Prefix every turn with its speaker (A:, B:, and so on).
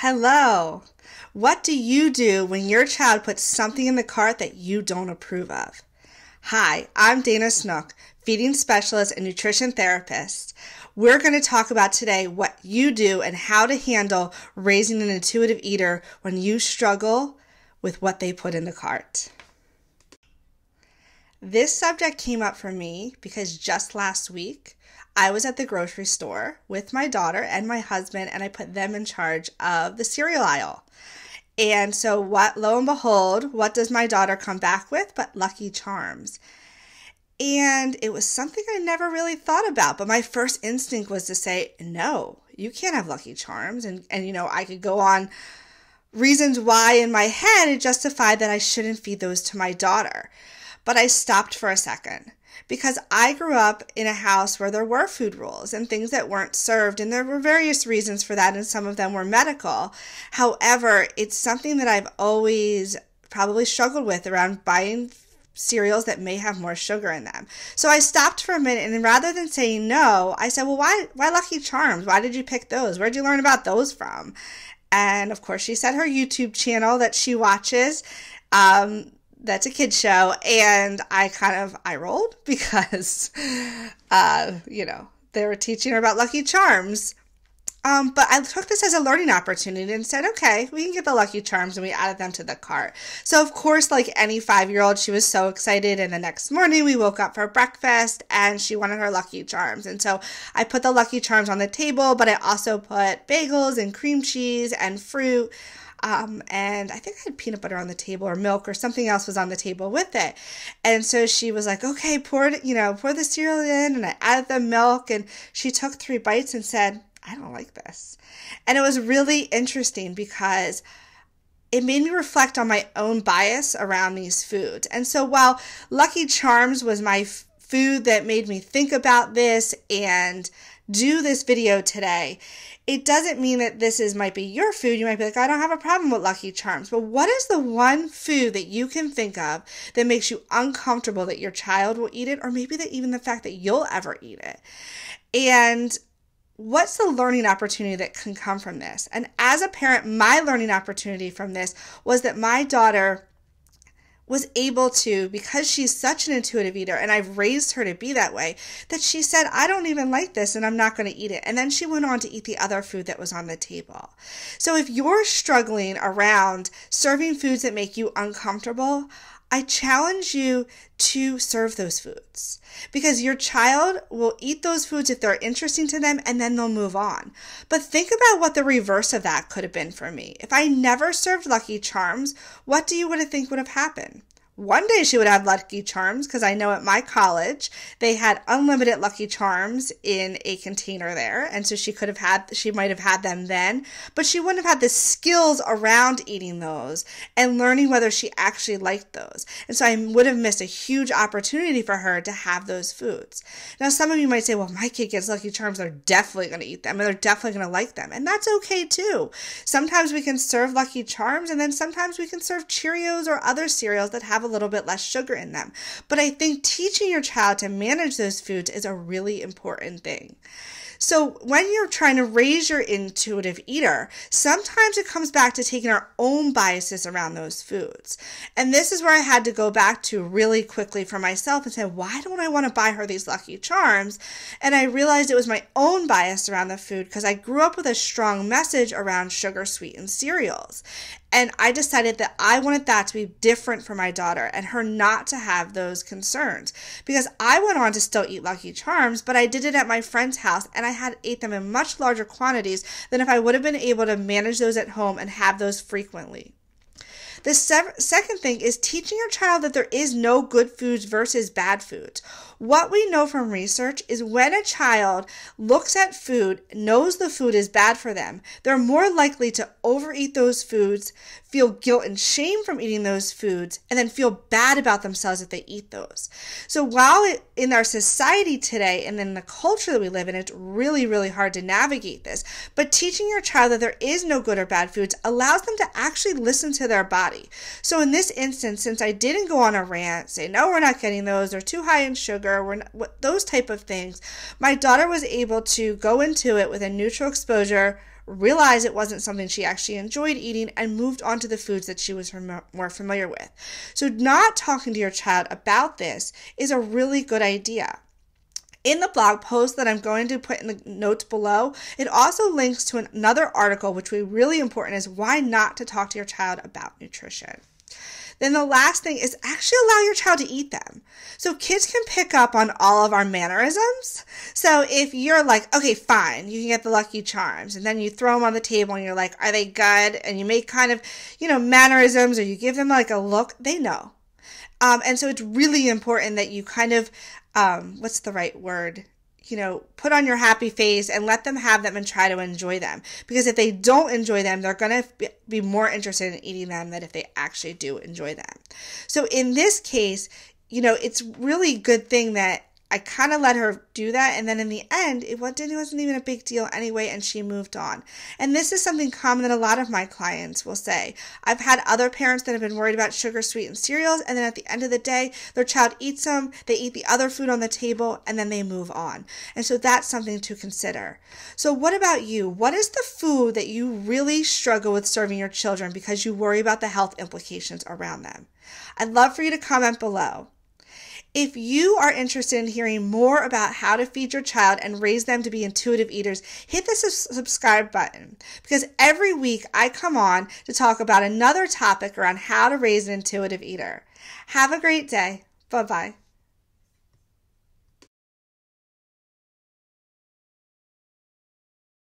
A: Hello. What do you do when your child puts something in the cart that you don't approve of? Hi, I'm Dana Snook, feeding specialist and nutrition therapist. We're going to talk about today what you do and how to handle raising an intuitive eater when you struggle with what they put in the cart. This subject came up for me because just last week, I was at the grocery store with my daughter and my husband, and I put them in charge of the cereal aisle. And so lo and behold, what does my daughter come back with but Lucky Charms? And it was something I never really thought about, but my first instinct was to say, no, you can't have Lucky Charms. And I could go on reasons why in my head it justified that I shouldn't feed those to my daughter. But I stopped for a second because I grew up in a house where there were food rules and things that weren't served, and there were various reasons for that, and some of them were medical. However, it's something that I've always probably struggled with around buying cereals that may have more sugar in them. So I stopped for a minute, and rather than saying no, I said, well, why Lucky Charms? Why did you pick those? Where'd you learn about those from? And of course, she said her YouTube channel that she watches. That's a kid's show, and I rolled because, they were teaching her about Lucky Charms. But I took this as a learning opportunity and said, okay, we can get the Lucky Charms, and we added them to the cart. So, of course, like any 5-year-old, she was so excited, and the next morning we woke up for breakfast, and she wanted her Lucky Charms. And so I put the Lucky Charms on the table, but I also put bagels and cream cheese and fruit. And I think I had peanut butter on the table or milk or something else was on the table with it. And so she was like, okay, pour the cereal in, and I added the milk, and she took 3 bites and said, I don't like this. And it was really interesting because it made me reflect on my own bias around these foods. And so while Lucky Charms was my food that made me think about this and do this video today, it doesn't mean that might be your food. You might be like, I don't have a problem with Lucky Charms. But what is the one food that you can think of that makes you uncomfortable that your child will eat it, or maybe that even the fact that you'll ever eat it? And what's the learning opportunity that can come from this? And as a parent, my learning opportunity from this was that my daughter was able to, because she's such an intuitive eater, and I've raised her to be that way, that she said, I don't even like this and I'm not going to eat it. And then she went on to eat the other food that was on the table. So if you're struggling around serving foods that make you uncomfortable, I challenge you to serve those foods, because your child will eat those foods if they're interesting to them, and then they'll move on. But think about what the reverse of that could have been for me. If I never served Lucky Charms, what do you think would have happened? One day she would have Lucky Charms, because I know at my college they had unlimited Lucky Charms in a container there, and so she might have had them then, but she wouldn't have had the skills around eating those and learning whether she actually liked those. And so I would have missed a huge opportunity for her to have those foods. Now, some of you might say, well, my kid gets Lucky Charms, they're definitely going to eat them, and they're definitely going to like them, and that's okay too. Sometimes we can serve Lucky Charms, and then sometimes we can serve Cheerios or other cereals that have a little bit less sugar in them. But I think teaching your child to manage those foods is a really important thing. So when you're trying to raise your intuitive eater, sometimes it comes back to taking our own biases around those foods. And this is where I had to go back to really quickly for myself and say, why don't I want to buy her these Lucky Charms? And I realized it was my own bias around the food because I grew up with a strong message around sugar-sweetened cereals. And I decided that I wanted that to be different for my daughter and her not to have those concerns, because I went on to still eat Lucky Charms, but I did it at my friend's house, and I ate them in much larger quantities than if I would have been able to manage those at home and have those frequently. The second thing is teaching your child that there is no good foods versus bad foods. What we know from research is when a child looks at food, knows the food is bad for them, they're more likely to overeat those foods, feel guilt and shame from eating those foods, and then feel bad about themselves if they eat those. So while in our society today and in the culture that we live in, it's really, really hard to navigate this, but teaching your child that there is no good or bad foods allows them to actually listen to their body. So in this instance, since I didn't go on a rant, say, no, we're not getting those, they're too high in sugar, those type of things, my daughter was able to go into it with a neutral exposure, realized it wasn't something she actually enjoyed eating, and moved on to the foods that she was more familiar with. So not talking to your child about this is a really good idea. In the blog post that I'm going to put in the notes below, it also links to another article which will be really important, is why not to talk to your child about nutrition. Then the last thing is actually allow your child to eat them. So kids can pick up on all of our mannerisms. So if you're like, okay, fine, you can get the Lucky Charms, and then you throw them on the table and you're like, are they good? And you make kind of, mannerisms, or you give them like a look, they know. And so it's really important that you kind of, what's the right word? Put on your happy face and let them have them and try to enjoy them. Because if they don't enjoy them, they're going to be more interested in eating them than if they actually do enjoy them. So in this case, it's really a good thing that I kind of let her do that, and then in the end, it wasn't even a big deal anyway, and she moved on. And this is something common that a lot of my clients will say. I've had other parents that have been worried about sugar-sweetened cereals, and then at the end of the day, their child eats them, they eat the other food on the table, and then they move on. And so that's something to consider. So what about you? What is the food that you really struggle with serving your children because you worry about the health implications around them? I'd love for you to comment below. If you are interested in hearing more about how to feed your child and raise them to be intuitive eaters, hit the subscribe button, because every week I come on to talk about another topic around how to raise an intuitive eater. Have a great day. Bye-bye.